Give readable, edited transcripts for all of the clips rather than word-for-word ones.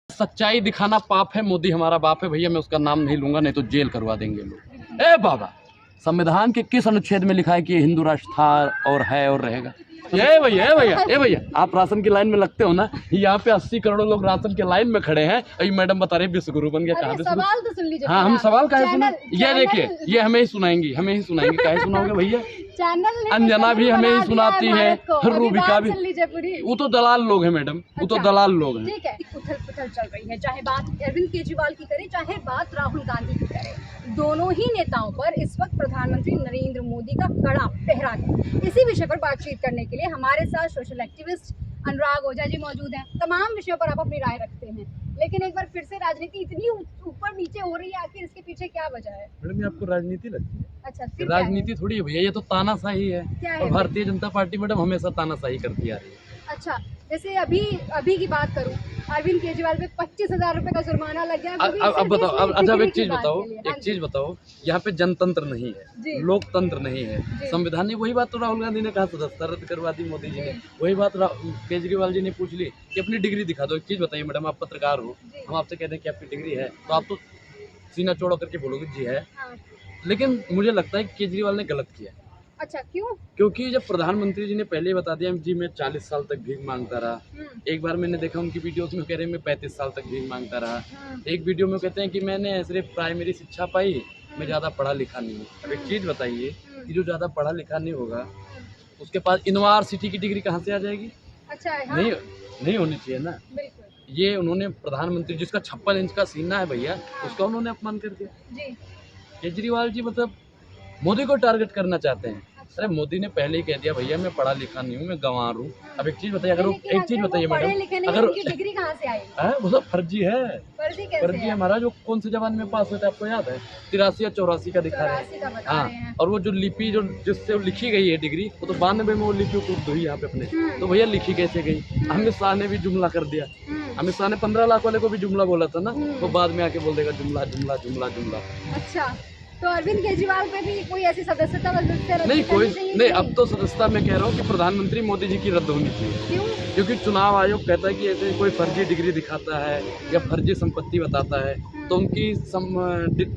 सच्चाई दिखाना पाप है। मोदी हमारा बाप है भैया, मैं उसका नाम नहीं लूंगा, नहीं तो जेल करवा देंगे लोग। ए बाबा, संविधान के किस अनुच्छेद में लिखा है कि ये हिंदू राष्ट्र था और है और रहेगा? ये भैया ए भैया ए भैया, आप राशन की लाइन में लगते हो ना, यहाँ पे 80 करोड़ लोग राशन की लाइन में खड़े हैं। अभी मैडम बता रहे विश्व गुरु बन गया। कहाँ सवाल तो सुन लीजिए। हाँ, हम सवाल काहे सुना? ये देखिए, ये हमें ही सुनाएंगी, काहे सुनाओगे भैया? चैनल अंजना भी हमें ही सुनाती है, रूबिका भी। वो तो दलाल लोग हैं मैडम, वो तो दलाल लोग हैं। ठीक है, उथल पुथल चल रही है, चाहे बात अरविंद केजरीवाल की करें, चाहे बात राहुल गांधी की करें। दोनों ही नेताओं पर इस वक्त प्रधानमंत्री नरेंद्र मोदी का कड़ा पहरा है। इसी विषय पर बातचीत करने के लिए हमारे साथ सोशल एक्टिविस्ट अनुराग ओझा जी मौजूद हैं। तमाम विषयों पर आप अपनी राय रखते हैं, लेकिन एक बार फिर से राजनीति इतनी ऊपर नीचे हो रही है, आखिर इसके पीछे क्या वजह है? मैडम, ये आपको राजनीति लगती है? अच्छा, फिर राजनीति थोड़ी है भैया, ये तो तानाशाही है। और भारतीय जनता पार्टी मैडम हमेशा तानाशाही करती आ रही है। अच्छा, जैसे अभी की बात करूं, अरविंद केजरीवाल पे 25,000 रुपए का जुर्माना लग गया। अब बताओ, अब एक चीज बताओ, यहाँ पे जनतंत्र नहीं है, लोकतंत्र नहीं है, संविधान नहीं। वही बात तो राहुल गांधी ने कहा, सदस्यता रद्द करवा दी मोदी जी ने। वही बात केजरीवाल जी ने पूछ ली कि अपनी डिग्री दिखा दो। एक चीज बताइए मैडम, आप पत्रकार हो, हम आपसे कहते हैं कि आपकी डिग्री है, तो आप तो सीना चौड़ा करके बोलोगे जी है। लेकिन मुझे लगता है कि केजरीवाल ने गलत किया। अच्छा, क्यों? क्योंकि जब प्रधानमंत्री जी ने पहले बता दिया जी मैं 40 साल तक भीख मांगता रहा। एक बार मैंने देखा उनकी वीडियोस में कह रहे हैं मैं 35 साल तक भीख मांगता रहा। एक वीडियो में कहते हैं कि मैंने सिर्फ प्राइमरी शिक्षा पाई, मैं ज़्यादा पढ़ा लिखा नहीं हूँ। अब एक चीज़ बताइए कि जो ज़्यादा पढ़ा लिखा नहीं होगा उसके पास यूनिवर्सिटी की डिग्री कहाँ से आ जाएगी? अच्छा, हाँ। नहीं होनी चाहिए ना। बिल्कुल। ये उन्होंने प्रधानमंत्री जिसका 56 इंच का सीना है भैया, उसका उन्होंने अपमान कर दिया। जी। केजरीवाल जी मतलब मोदी को टारगेट करना चाहते हैं। अरे मोदी ने पहले ही कह दिया भैया मैं पढ़ा लिखा नहीं हूँ, मैं गंवार हूँ। अब एक चीज बताइए, अगर एक चीज बताइए मैडम, अगर डिग्री कहाँ से आई? वो सब फर्जी है। फर्जी है हमारा। जो कौन से जवान में पास होता है आपको याद है? 83 या 84 का दिखा रहे हैं। हाँ, और वो जो लिपि जो जिससे लिखी गई है डिग्री, वो तो 92 में वो लिपि उपलब्ध हुई यहाँ पे अपने। तो भैया लिखी कैसे गई? अमित शाह ने भी जुमला कर दिया। अमित शाह ने 15 लाख वाले को भी जुमला बोला था ना, तो बाद में आके बोल देगा जुमला जुमला जुमला जुमला। अच्छा, तो अरविंद केजरीवाल पे भी कोई ऐसी सदस्यता नहीं, अब तो सदस्यता मैं कह रहा हूँ कि प्रधानमंत्री मोदी जी की रद्द होनी चाहिए। क्यों? क्योंकि चुनाव आयोग कहता है कि ऐसे कोई फर्जी डिग्री दिखाता है या फर्जी संपत्ति बताता है तो उनकी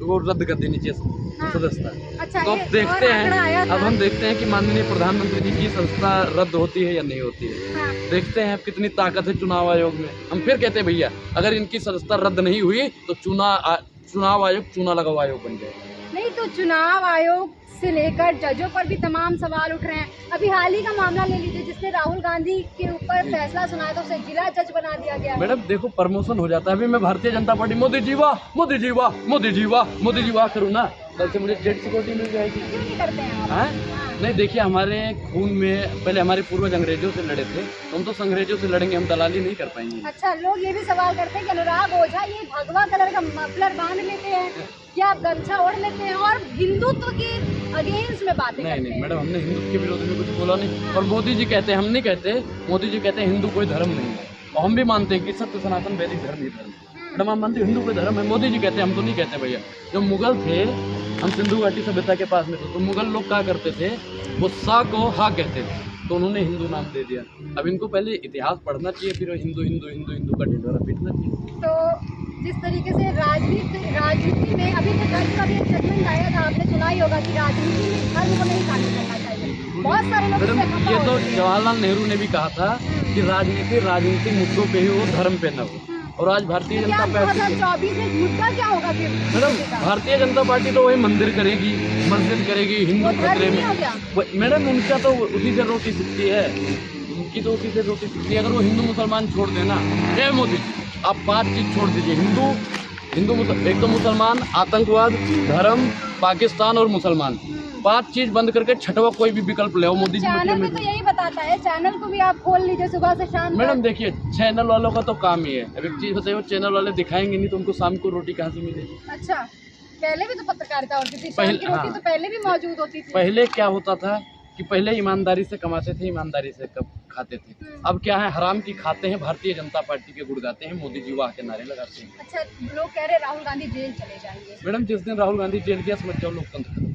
वो रद्द कर देनी चाहिए सदस्यता। अच्छा, तो अब हम देखते हैं कि माननीय प्रधानमंत्री जी की सदस्यता रद्द होती है या नहीं होती है। देखते हैं कितनी ताकत है चुनाव आयोग में। हम फिर कहते हैं भैया अगर इनकी सदस्यता रद्द नहीं हुई तो चुनाव आयोग चूना लगाओ आयोग बन जाएगा। नहीं, तो चुनाव आयोग से लेकर जजों पर भी तमाम सवाल उठ रहे हैं। अभी हाल ही का मामला ले लीजिए जिसने राहुल गांधी के ऊपर फैसला सुनाया था, उसे जिला जज बना दिया गया। मैडम देखो, प्रमोशन हो जाता है। अभी मैं भारतीय जनता पार्टी मोदी जी वाह, मोदी जी वाह, मोदी जी वाह, मोदी जी वाह करूँ ना, कल से मुझे जेड सिक्योरिटी मिल जाएगी। क्यों नहीं करते हैं आप? नहीं देखिए, हमारे खून में पहले हमारे पूर्वज अंग्रेजों से लड़े थे, हम तो अंग्रेजों से लड़ेंगे, हम दलाली नहीं कर पाएंगे। अच्छा, लोग ये भी सवाल करते हैं कि अनुराग ओझा ये भगवा कलर का मफलर बांध लेते हैं या आप गमछा ओढ़ लेते हैं और हिंदुत्व के अगेंस्ट में बातें करते हैं। नहीं मैडम, हमने हिंदुत्व के विरोध में कुछ बोला नहीं। और मोदी जी कहते हैं, हम नहीं कहते, मोदी जी कहते हैं हिंदू कोई धर्म नहीं है, और हम भी मानते हैं कि सत्य सनातन वैदिक धर्म ही धर्म है। मैडम हम मानते हिंदू कोई धर्म है, मोदी जी कहते हैं, हम तो नहीं कहते भैया। जो मुगल थे, हम सिंधु घाटी सभ्यता के पास में थे, तो मुगल लोग क्या करते थे, वो सा को हा कहते थे, तो उन्होंने हिंदू नाम दे दिया। अब इनको पहले इतिहास पढ़ना चाहिए, फिर हिंदू हिंदू हिंदू हिंदू का ढिंढोरा पीटना चाहिए। तो जिस तरीके से राजनीति में अभी तो जज का भी एक जजमेंट आया था, आपने सुना ही होगा कि राजनीति में धर्म को नहीं शामिल करना चाहिए। बहुत सारे लोग ये तो जवाहरलाल नेहरू ने भी कहा था कि राजनीति राजनीतिक मुद्दों पे ही हो, धर्म पे न हो। और आज भारतीय जनता पार्टी 2024 में मुद्दा क्या होगा फिर? मैडम भारतीय जनता पार्टी तो वही मंदिर करेगी, मस्जिद करेगी, हिंदू खतरे में। मैडम उनका तो उसी से रोटी सीखती है, उनकी तो उसी से रोटी सीखती है। अगर वो हिंदू मुसलमान छोड़ देना, हे मोदी जी आप 5 चीज छोड़ दीजिए, हिंदू एक तो मुसलमान, आतंकवाद, धर्म, पाकिस्तान और मुसलमान, 5 चीज बंद करके छठवा कोई भी विकल्प ले आओ मोदी जी। चैनल में तो यही बताता है, चैनल को भी आप खोल लीजिए सुबह से शाम तक। मैडम देखिए, चैनल वालों का तो काम ही है। अब एक चीज बताइए, चैनल वाले दिखाएंगे नहीं तो उनको शाम को रोटी कहाँ से मिलेगी? अच्छा, पहले भी तो पत्रकारिता होती थी, शाम की रोटी तो पहले भी मौजूद होती थी। पहले क्या होता था कि पहले ईमानदारी से कमाते थे, ईमानदारी से खाते थे। अब क्या है, हराम की खाते हैं, भारतीय जनता पार्टी के गुड़ गाते हैं, मोदी जी वाह के नारे लगाते हैं। अच्छा, लोग कह रहे राहुल गांधी जेल चले जाएंगे। मैडम जिस दिन राहुल गांधी जेल गया समझ जाओ लोकतंत्र।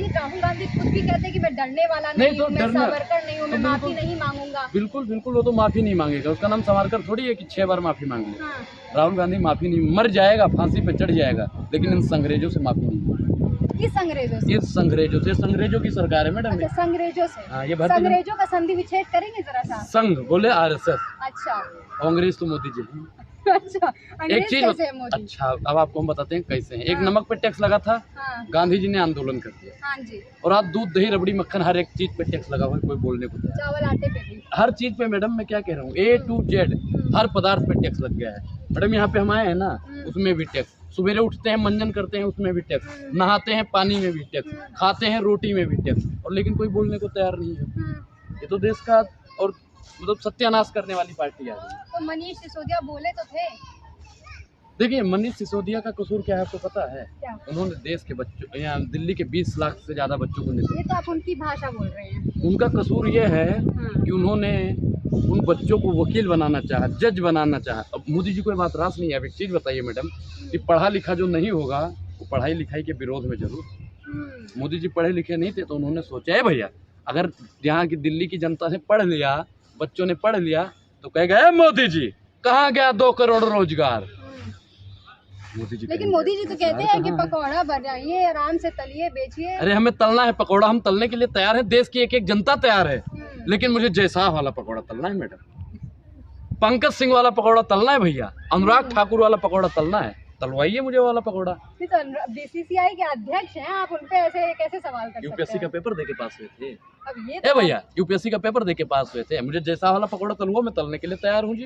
गांधी, राहुल गांधी खुद भी कहते हैं कि मैं डरने वाला नहीं नहीं तो हूँ, मैं डरना- सावरकर नहीं हूँ, मैं तो माफी बिल्कुल- नहीं मांगूंगा। बिल्कुल बिल्कुल, वो तो माफी नहीं मांगेगा। उसका नाम सावरकर थोड़ी है कि 6 बार माफी मांग ले। हाँ, राहुल गांधी माफी नहीं, मर जाएगा, फांसी पे चढ़ जाएगा, लेकिन इन संग्रेजों से माफी नहीं मांगेगा। किस अंग्रेजों से? ये संग्रेजों की सरकार है मैडम। अच्छा, संग्रेजों से। हाँ, ये भारतीय संग्रेजों का संधि विच्छेद करेंगे जरा सा। संघ बोले आरएसएस, अच्छा कांग्रेस तो मोदी जी हैं। अच्छा, अंग्रेज एक चीज कैसे है मोदी? अच्छा, अब आपको हम बताते हैं कैसे हैं। एक हाँ। नमक पे टैक्स लगा था, हाँ गांधी जी ने आंदोलन कर दिया, हाँ जी, और आज दूध दही रबड़ी मक्खन हर एक चीज पे टैक्स लगा हुआ है, कोई बोलने को तैयार चावल आटे पे भी। हर चीज पे मैडम, मैं क्या कह रहा हूँ, A to Z हर पदार्थ पे टैक्स लग गया है मैडम। यहाँ पे हम आए हैं ना, उसमें भी टैक्स, सवेरे उठते हैं मंजन करते हैं उसमें भी टैक्स, नहाते हैं पानी में भी टैक्स, खाते हैं रोटी में भी टैक्स, और लेकिन कोई बोलने को तैयार नहीं है। ये तो देश का और मतलब सत्यानाश करने वाली पार्टी आ गई। तो मनीष सिसोदिया बोले तो थे। देखिए, मनीष सिसोदिया का कसूर क्या है आपको पता है? क्या? उन्होंने देश के बच्चों, यहाँ दिल्ली के 20 लाख से ज्यादा बच्चों को निधि। ये तो आप उनकी भाषा बोल रहे हैं। उनका कसूर ये है कि उन्होंने उन बच्चों को वकील बनाना चाहा, जज बनाना चाहा। अब मोदी जी को ये बात रास नहीं है। अब एक चीज बताइए मैडम, कि पढ़ा लिखा जो नहीं होगा वो पढ़ाई लिखाई के विरोध में जरूर। मोदी जी पढ़े लिखे नहीं थे, तो उन्होंने सोचा है भैया, अगर यहाँ की दिल्ली की जनता ने पढ़ लिया, बच्चों ने पढ़ लिया, तो कह गए मोदी जी कहाँ गया 2 करोड़ रोजगार। मोदी जी लेकिन मोदी जी तो कहते हैं कि पकौड़ा बनाइए, आराम से तलिए, बेचिए। अरे हमें तलना है पकौड़ा, हम तलने के लिए तैयार हैं, देश की एक एक जनता तैयार है, लेकिन मुझे जयशाह वाला पकौड़ा तलना है मैडम, पंकज सिंह वाला पकौड़ा तलना है भैया, अनुराग ठाकुर वाला पकौड़ा तलना है, तलवाइए मुझे वाला पकौड़ा। नहीं तो बीसीसीआई के अध्यक्ष हैं आप, उन पे ऐसे कैसे सवाल कर सकते यूपीएससी का हैं? पेपर दे के पास हुए थे। अब ये ए भैया, यूपीएससी का पेपर दे के पास हुए थे, मुझे जयशाह वाला पकौड़ा तलूंगा, मैं तलने के लिए तैयार हूँ जी।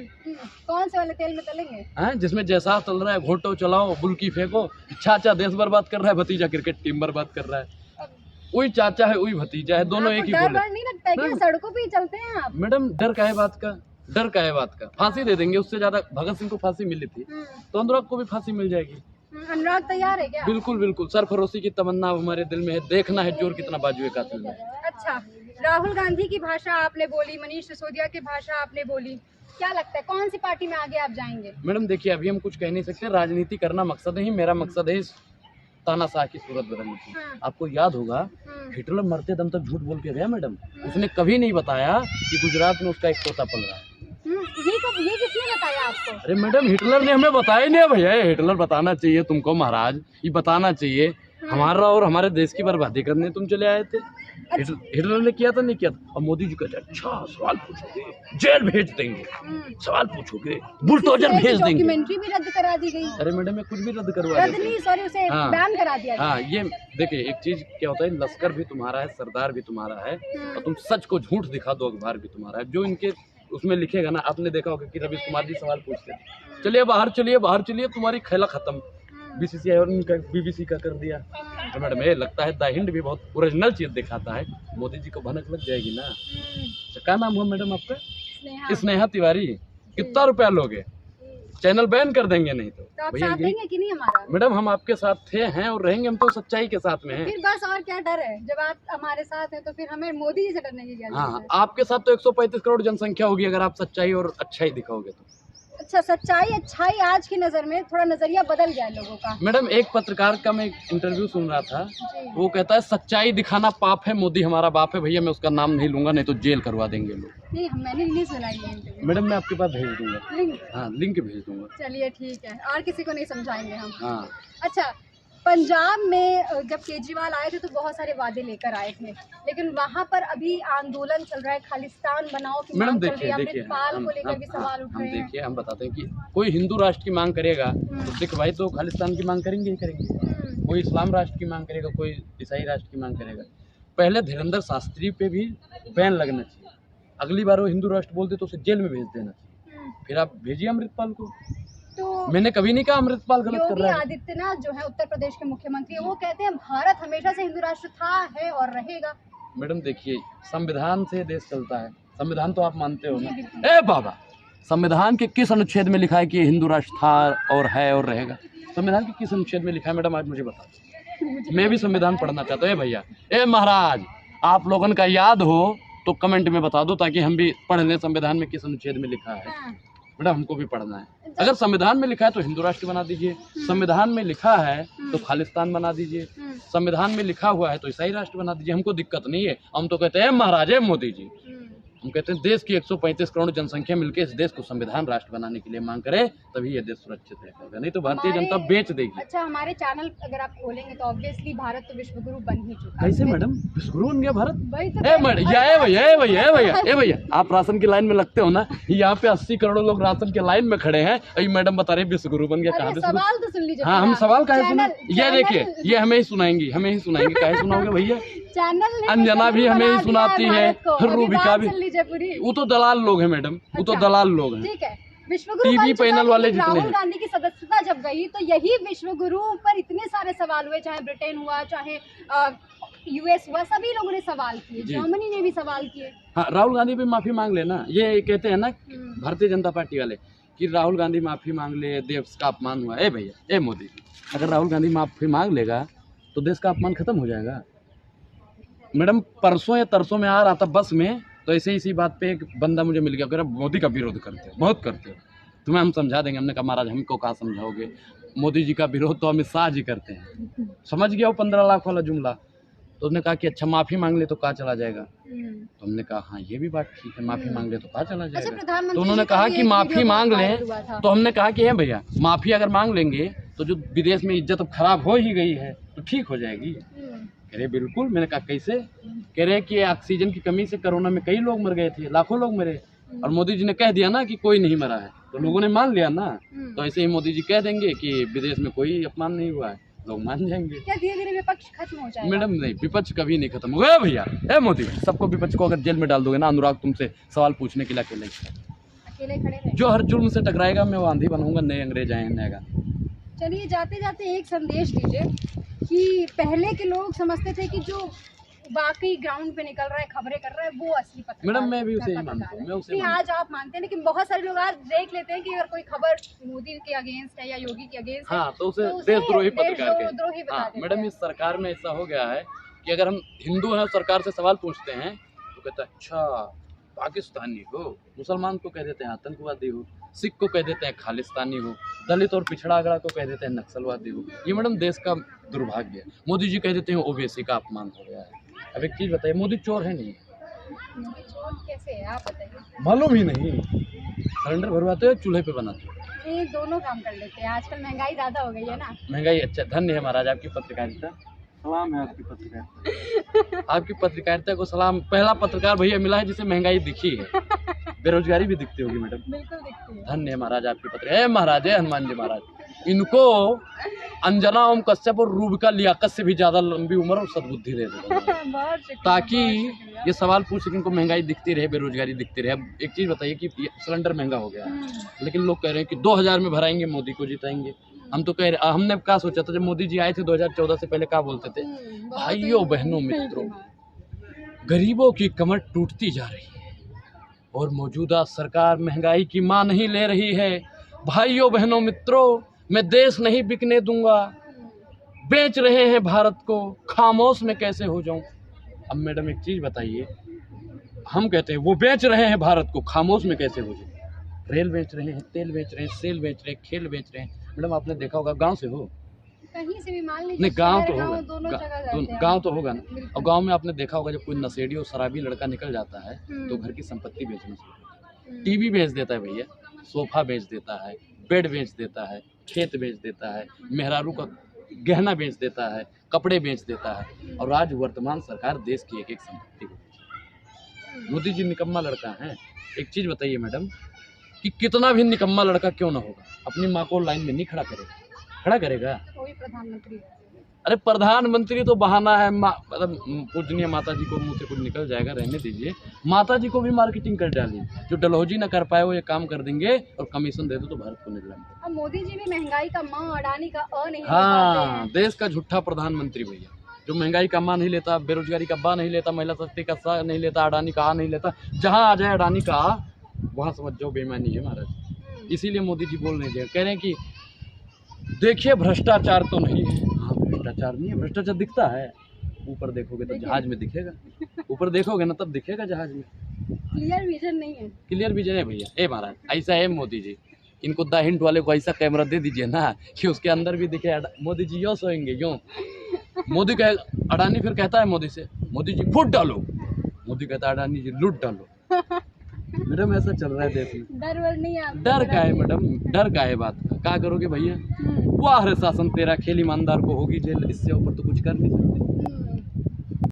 कौन से वाले तेल में तलेंगे? हैं, जिसमें जयशाह तल रहा है, घोटो चलाओ, बुल्की फेंको, चाचा देश बर्बाद कर रहा है, भतीजा क्रिकेट टीम बर्बाद कर रहा है। वही चाचा है वही भतीजा है, दोनों एक ही डर बोले। वर नहीं लगता है क्या? सड़कों पे ही चलते हैं आप। मैडम डर का है बात का, डर का है बात का, फांसी दे देंगे। उससे ज्यादा भगत सिंह को फांसी मिली थी, तो अनुराग को भी फांसी मिल जाएगी। अनुराग तैयार है क्या? बिल्कुल बिल्कुल, सरफरोशी की तमन्ना हमारे दिल में है, देखना है जोर कितना बाजुए कातिल में। अच्छा, राहुल गांधी की भाषा आपने बोली, मनीष सिसोदिया की भाषा आपने बोली, क्या लगता है कौन सी पार्टी में आगे आप जाएंगे? मैडम देखिए, अभी हम कुछ कह नहीं सकते, राजनीति करना मकसद नहीं, मेरा मकसद है इस तानाशाह की सूरत बदलने की। हाँ। आपको याद होगा, हिटलर मरते दम तक झूठ बोल के गया मैडम, उसने कभी नहीं बताया कि गुजरात में उसका एक पोता पल रहा है। ये किसने बताया आपको? अरे मैडम, हिटलर ने हमें बताया ही नहीं भैया, हिटलर बताना चाहिए तुमको महाराज, ये बताना चाहिए। हमारा और हमारे देश की बर्बादी करने तुम चले आए थे। हिटलर ने किया था नहीं किया था? और मोदी जी कहते अच्छा सवाल पूछोगे, जेल भेज देंगे, सवाल पूछोगे, बुलडोजर भेज देंगे। डॉक्यूमेंट्री भी रद्द करा दी गई। अरे मैडम, मैं कुछ भी रद्द करवा रद्द नहीं, सॉरी, उसे हाँ। बैन करा दिया गया। हाँ, ये देखिए एक चीज क्या होता है, लश्कर भी तुम्हारा है, सरदार भी तुम्हारा है, और तुम सच को झूठ दिखा दो, अखबार भी तुम्हारा है। जो इनके उसमें लिखेगा ना, आपने देखा होगा कि रवीश कुमार जी सवाल पूछते हैं, चलिए बाहर चलिए, बाहर चलिए, तुम्हारी खेला खत्म। बीसीसीआई और इनका बीबीसी का कर दिया। तो मैडम ये लगता है द हिंद भी बहुत ओरिजिनल चीज दिखाता है, मोदी जी को भनक लग जाएगी ना। तो क्या नाम हुआ मैडम आपका? स्नेहा तिवारी। कितना रुपया लोगे? चैनल बैन कर देंगे नहीं तो। आप भैया साथ देंगे कि नहीं हमारा? मैडम हम आपके साथ थे, हैं और रहेंगे, हम तो सच्चाई के साथ में हैं। फिर बस और क्या डर है? जब आप हमारे साथ हैं तो फिर हमें मोदी जी से डरने की क्या जरूरत हाँ, है? आपके साथ तो 135 करोड़ जनसंख्या होगी, अगर आप सच्चाई और अच्छाई दिखाओगे तो। अच्छा, सच्चाई अच्छाई आज की नजर में थोड़ा नजरिया बदल गया है लोगों का। मैडम एक पत्रकार का मैं इंटरव्यू सुन रहा था, जी। वो कहता है सच्चाई दिखाना पाप है, मोदी हमारा बाप है। भैया मैं उसका नाम नहीं लूंगा, नहीं तो जेल करवा देंगे लोग। नहीं, मैंने नहीं सुना ये इंटरव्यू। मैडम मैं आपके पास भेज दूंगा, लिंक? हाँ लिंक भेज दूंगा। चलिए ठीक है, और किसी को नहीं समझाएंगे हम। हाँ अच्छा, पंजाब में जब केजरीवाल आए थे तो बहुत सारे वादे लेकर आए थे, लेकिन वहाँ पर अभी आंदोलन चल रहा है, खालिस्तान बनाओ की मैडम मांग चल रही देखिए है, देखिए, अमृतपाल को लेकर भी सवाल उठ हम रहे हैं। देखिए, हम बताते हैं कि कोई हिंदू राष्ट्र की मांग करेगा तो सिख भाई तो खालिस्तान की मांग करेंगे ही करेंगे, कोई इस्लाम राष्ट्र की मांग करेगा, कोई ईसाई राष्ट्र की मांग करेगा। पहले धीरेन्द्र शास्त्री पे भी बैन लगना चाहिए, अगली बार वो हिंदू राष्ट्र बोलते तो उसे जेल में भेज देना चाहिए। फिर आप भेजिए अमृतपाल को। तो मैंने कभी नहीं कहा अमृतपाल गलत कर योगी रहा है। आदित्यनाथ जो है उत्तर प्रदेश के मुख्यमंत्री, वो कहते हैं भारत हमेशा से हिंदू राष्ट्र था, है और रहेगा। मैडम देखिए, संविधान से देश चलता है, संविधान तो आप मानते हो जी, ना? बिल्कुल। ए बाबा, संविधान के किस अनुच्छेद में लिखा है कि ये हिंदू राष्ट्र था और है और रहेगा? संविधान के किस अनुच्छेद में लिखा है मैडम, आज मुझे बता। मैं भी संविधान पढ़ना चाहता हूँ। ए भैया, ए महाराज, आप लोगों का याद हो तो कमेंट में बता दो, ताकि हम भी पढ़ लें संविधान में किस अनुच्छेद में लिखा है। हाँ। मैडम हमको भी पढ़ना है। अगर संविधान में लिखा है तो हिंदू राष्ट्र बना दीजिए, संविधान में लिखा है तो खालिस्तान बना दीजिए, संविधान में लिखा हुआ है तो ऐसा ही राष्ट्र बना दीजिए, हमको दिक्कत नहीं है। हम तो कहते हैं महाराजे मोदी जी, हम कहते हैं देश की 135 करोड़ जनसंख्या मिलकर इस देश को संविधान राष्ट्र बनाने के लिए मांग करे, तभी ये देश सुरक्षित रहेगा, नहीं तो भारतीय जनता बेच देगी। अच्छा, हमारे चैनल अगर आप खोलेंगे तो ऑब्वियसली भारत तो विश्व गुरु बन ही चुका है। कैसे मैडम विश्वगुरु बन गया भारत? वही तो ए भैया आप राशन की लाइन में लगते हो ना, यहाँ पे 80 करोड़ लोग राशन के लाइन में खड़े हैं, ये मैडम बता रहे विश्वगुरु बन गया। कहाँ सवाल तो सुन लीजिए। हाँ, हम सवाल काहे सुना? ये देखिए, ये हमें ही सुनाएंगी, काहे सुनाओगे भैया? चैनल अंजना भी हमें ही सुनाती है, रूबिका भी। वो तो दलाल लोग हैं मैडम, वो तो दलाल लोग हैं। ठीक है, विश्वगुरु टीवी पैनल वाले जितने राहुल हैं। गांधी की सदस्यता जब गई तो यही विश्वगुरु पर इतने सारे सवाल हुए, चाहे ब्रिटेन हुआ, चाहे यूएस हुआ, सभी लोगों ने सवाल किए, जर्मनी ने भी सवाल किए। हाँ, राहुल गांधी भी माफी मांग लेना। ये कहते हैं ना भारतीय जनता पार्टी वाले कि राहुल गांधी माफी मांग ले, देश का अपमान हुआ। ए भैया, ए मोदी, अगर राहुल गांधी माफी मांग लेगा तो देश का अपमान खत्म हो जाएगा। मैडम परसों या तरसों में आ रहा था बस में, तो ऐसे इसी बात पे एक बंदा मुझे मिल गया, कह रहा मोदी का विरोध करते हो, बहुत करते हो, तुम्हें हम समझा देंगे। हमने कहा महाराज हमको कहाँ समझाओगे, मोदी जी का विरोध तो अमित शाह जी करते हैं। समझ गया वो 15 लाख वाला जुमला। तो उसने कहा कि अच्छा माफी मांग ले तो कहाँ चला जाएगा। तो हमने कहा हाँ ये भी बात ठीक है, माफी मांग ले तो कहाँ चला जाएगा। तो उन्होंने कहा कि माफी मांग लें, तो हमने कहा कि है भैया माफी अगर मांग लेंगे तो जो विदेश में इज्जत अब खराब हो ही गई है तो ठीक हो जाएगी। कह रहे बिल्कुल। मैंने कहा कैसे? कह रहे कि ऑक्सीजन की कमी से कोरोना में कई लोग मर गए थे, लाखों लोग मरे, और मोदी जी ने कह दिया ना कि कोई नहीं मरा है, तो लोगों ने मान लिया ना। तो ऐसे ही मोदी जी कह देंगे कि विदेश में कोई अपमान नहीं हुआ है, लोग मान जाएंगे। क्या धीरे धीरे विपक्ष खत्म हो जाएगा? मैडम नहीं, विपक्ष कभी नहीं खत्म होगा भैया। ए मोदी, सबको विपक्ष को अगर जेल में डाल दोगे ना, अनुराग तुमसे सवाल पूछने के लिए अकेले खड़े रहे। जो हर जुर्म से टकराएगा मैं वो आंधी बनाऊंगा, नए अंग्रेज आएगा। चलिए जाते जाते एक संदेश दीजिए कि पहले के लोग समझते थे कि जो वाकई ग्राउंड पे निकल रहा है, खबरें कर रहा है, वो असली पत्रकार। मैडम मैं भी उसे ही मानता हूँ। आज आप मानते हैं, लेकिन बहुत सारे लोग आज देख लेते हैं कि अगर कोई खबर मोदी के अगेंस्ट है या योगी के अगेंस्ट है, हाँ, तो उसे देशद्रोही पत्रकार के। मैडम इस सरकार में ऐसा हो गया है कि अगर हम हिंदू हैं सरकार से सवाल पूछते हैं तो कहता है अच्छा पाकिस्तानी हो, मुसलमान को कह देते हैं आतंकवादी हो, सिख को कह देते हैं खालिस्तानी हो, दलित और पिछड़ा अगड़ा को कह देते हैं नक्सलवादी हो। ये मैडम देश का दुर्भाग्य है। मोदी जी कह देते हैं ओबीसी का अपमान हो गया है। अब एक चीज बताइए, मोदी चोर है नहीं? कैसे है आप बताइए? मालूम ही नहीं। सिलेंडर भरवाते हो चूल्हे पे बनाते हो? ये दोनों काम कर लेते हैं। आजकल महंगाई ज्यादा हो गई है ना। महंगाई, अच्छा धन्य है महाराज आपकी पत्रकारिता, सलाम है आपकी पत्रकारिता। आपकी पत्रकारिता को सलाम। पहला पत्रकार भैया मिला है जिसे महंगाई दिखी है, बेरोजगारी भी दिखती होगी मैडम। बिल्कुल दिखती है। धन्य है महाराज आपकी पत्रकार। महाराज है हनुमान जी महाराज, इनको अंजना ओम कश्यप और रूबिका लियाकत से भी ज्यादा लंबी उम्र और सद्बुद्धि दे दो ताकि ये सवाल पूछ सकें। इनको महंगाई दिखती रहे, बेरोजगारी दिखती रहे। अब एक चीज बताइए कि सिलेंडर महंगा हो गया है, लेकिन लोग कह रहे हैं कि 2000 में भराएंगे मोदी को जिताएंगे। हम तो कह रहे, हमने क्या सोचा था जब मोदी जी आए थे 2014 से पहले क्या बोलते थे, भाइयों बहनों मित्रों गरीबों की कमर टूटती जा रही है और मौजूदा सरकार महंगाई की मां नहीं ले रही है। भाइयों बहनों मित्रों मैं देश नहीं बिकने दूंगा, बेच रहे हैं भारत को, खामोश में कैसे हो जाऊं। अब मैडम एक चीज बताइए, हम कहते हैं वो बेच रहे हैं भारत को, खामोश में कैसे हो जाऊं। रेल बेच रहे हैं, तेल बेच रहे हैं, सेल बेच रहे हैं, खेल बेच रहे हैं। मैडम आपने देखा होगा, गांव से हो, कहीं से भी मान लीजिए, नहीं गांव तो होगा, दोनों गांव तो होगा ना। और गांव में आपने देखा होगा जब कोई नशेड़ी और शराबी लड़का निकल जाता है तो घर की संपत्ति बेचने से, टीवी बेच देता है भैया, सोफा बेच देता है, बेड बेच देता है, खेत बेच देता है, मेहरारू का गहना बेच देता है, कपड़े बेच देता है। और आज वर्तमान सरकार देश की एक एक संपत्ति को। मोदी जी निकम्मा लड़का है। एक चीज बताइए मैडम कि कितना भी निकम्मा लड़का क्यों ना होगा, अपनी माँ को लाइन में नहीं खड़ा करेगा, खड़ा करेगा। कोई प्रधानमंत्री, अरे प्रधानमंत्री तो बहाना है, मतलब पूजनीय माता जी को मुंह से कुछ निकल जाएगा, रहने दीजिए। माता जी को भी मार्केटिंग कर डाली, जो डलहौजी ना कर पाए वो ये काम कर देंगे और कमीशन दे दो तो भारत को निकलेंगे। अब मोदी जी भी महंगाई का मां, अडानी का अ नहीं। हाँ, देश का झूठा प्रधानमंत्री भैया, जो महंगाई का मां नहीं लेता, बेरोजगारी का बा नहीं लेता, महिला शक्ति का सा नहीं लेता, अडानी का आ नहीं लेता। जहाँ आ जाए अडानी का आ, वहाँ समझ जाओ बेईमानी है महाराज। इसीलिए मोदी जी बोल नहीं दे, कह रहे हैं कि देखिए भ्रष्टाचार तो नहीं है। हाँ, भ्रष्टाचार नहीं है, भ्रष्टाचार दिखता है। ऊपर देखोगे तो जहाज में दिखेगा, ऊपर देखोगे ना तब दिखेगा जहाज में। क्लियर विजन नहीं है, क्लियर विजन है भैया। ए महाराज ऐसा है मोदी जी, इनको द हिंट वाले को ऐसा कैमरा दे दीजिए ना कि उसके अंदर भी दिखे। मोदी जी यूँ सोएंगे यूँ, मोदी कह अडानी फिर कहता है मोदी से, मोदी जी फूट डालो, मोदी कहता है अडानी जी लूट डालो। मैडम ऐसा चल रहा है देश में। डर वर नहीं है आपको? डर का है मैडम, डर का है बात का, क्या करोगे भैया? वाह रे शासन तेरा खेल, ईमानदार को होगी जेल, इससे ऊपर तो कुछ कर नहीं सकते।